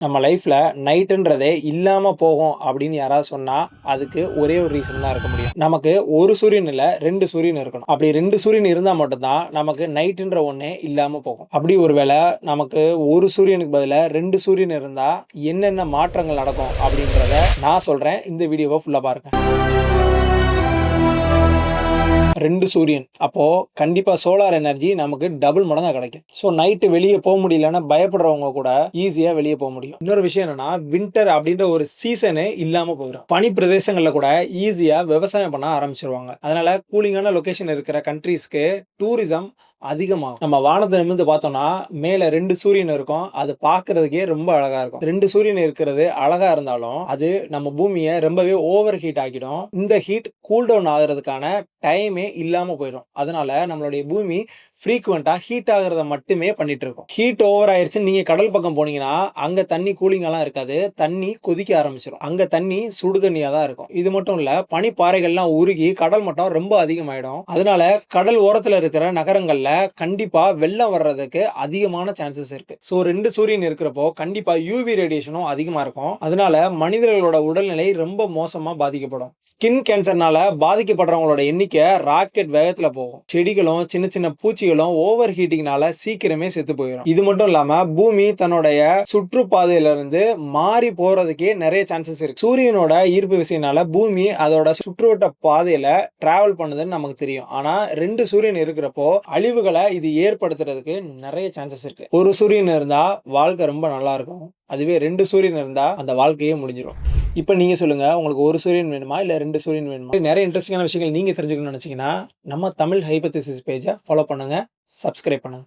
நம்ம லைஃப்ல நைட்டுன்றதே இல்லாம போகும் அப்படின்னு யாராவது சொன்னா, அதுக்கு ஒரே ஒரு ரீசன் தான் இருக்க முடியும். நமக்கு 1 சூரியன் இல்ல 2 சூரியன் இருக்கணும். அப்படி 2 சூரியன் இருந்தா மட்டும் தான் நமக்கு நைட்டுன்ற ஒண்ணே இல்லாம போகும். அப்படி ஒரு வேள நமக்கு 1 சூரியனுக்கு பதிலா 2 சூரியன் இருந்தா என்னென்ன மாற்றங்கள் நடக்கும் அப்படின்றத நான் சொல்றேன். இந்த வீடியோவ ஃபுல்லா பாருங்க. 2 சூரியன். அப்போ கண்டிப்பா சோலார் எனர்ஜி நமக்கு டபுள் மடங்கா கிடைக்கும். ஸோ நைட்டு வெளிய பயப்படுறவங்க பயப்படுறவங்க கூட ஈஸியா வெளிய முடியும். இன்னொரு விஷயம் என்னன்னா, வின்டர் அப்படின்ற ஒரு சீசனே இல்லாம போயிடும். பனி பிரதேசங்கள்ல கூட ஈஸியா விவசாயம் பண்ண ஆரம்பிச்சுருவாங்க. அதனால கூலிங்கான லொகேஷன் இருக்கிற கண்ட்ரீஸ்க்கு டூரிசம் அதிகமாகும். நம்ம வானத்த நிமிர்ந்து பார்த்தோம்னா, மேல 2 சூரியன் இருக்கும். அது பார்க்கறதுக்கே ரொம்ப அழகா இருக்கும். 2 சூரியன் இருக்கிறது அழகா இருந்தாலும், அது நம்ம பூமிய ரொம்பவே ஓவர் ஹீட் ஆக்கிடும். இந்த ஹீட் கூல் டவுன் ஆகுறதுக்கான டைமே இல்லாம போயிடும். அதனால நம்மளுடைய பூமி ஃப்ரீக்வென்ட்டா ஹீட் ஆகுறத மட்டுமே பண்ணிட்டு இருக்கும். ஹீட் ஓவர் ஆயிருச்சுன்னு நீங்க கடல் பக்கம் போனீங்கன்னா, அங்க தண்ணி கூலிங்காலாம் இருக்காது. தண்ணி கொதிக்க ஆரம்பிச்சிரும். அங்க தண்ணி சுடு தண்ணியா தான் இருக்கும். இது மட்டும் இல்ல, பனிப்பாறைகள்லாம் உருகி கடல் மட்டம் ரொம்ப அதிகமாயிடும். அதனால கடல் ஓரத்துல இருக்கிற நகரங்கள்ல கண்டிப்பா வெள்ளம் வர்றதுக்கு அதிகமான சான்சஸ் இருக்கு. ஸோ 2 சூரியன் இருக்கிறப்போ கண்டிப்பா யூவி ரேடியேஷனும் அதிகமா இருக்கும். அதனால மனிதர்களோட உடல்நிலை ரொம்ப மோசமா பாதிக்கப்படும். ஸ்கின் கேன்சர்னால பாதிக்கப்படுறவங்களோட எண்ணிக்கை ராக்கெட் வேகத்துல போகும். செடிகளும் சின்ன சின்ன பூச்சிகளும் ஓவர் ஹீட்டிங்னால சீக்கிரமே செத்து போயிடும். இது மட்டும் இல்லாம பூமி தன்னுடைய சுற்றுப்பாதையில இருந்து மாறி போறதுக்கே நிறைய சான்சஸ் இருக்கு. சூரியனோட ஈர்ப்பு விசையினால பூமி அதோட சுற்றுவட்ட பாதையில டிராவல் பண்ணுதுன்னு நமக்கு தெரியும். ஆனா 2 சூரியன் இருக்கிறப்போ அழிவுகளை இது ஏற்படுத்துறதுக்கு நிறைய சான்சஸ் இருக்கு. ஒரு சூரியன் இருந்தா வாழ்க்கை ரொம்ப நல்லா இருக்கும். அதுவே 2 சூரியன் இருந்தா அந்த வாழ்க்கையே முடிஞ்சிடும். இப்ப நீங்க சொல்லுங்க, உங்களுக்கு 1 சூரியன் வேணுமா? இல்ல 2 சூரியன் வேணுமா? நிறைய இன்ட்ரெஸ்டிங்கான விஷயங்கள் நீங்க தெரிஞ்சுக்கணும்னு நினைச்சீங்கன்னா, நம்ம தமிழ் ஹைபோதீசிஸ் பேஜ ஃபாலோ பண்ணுங்க. சப்ஸ்கிரைப் பண்ணுங்க.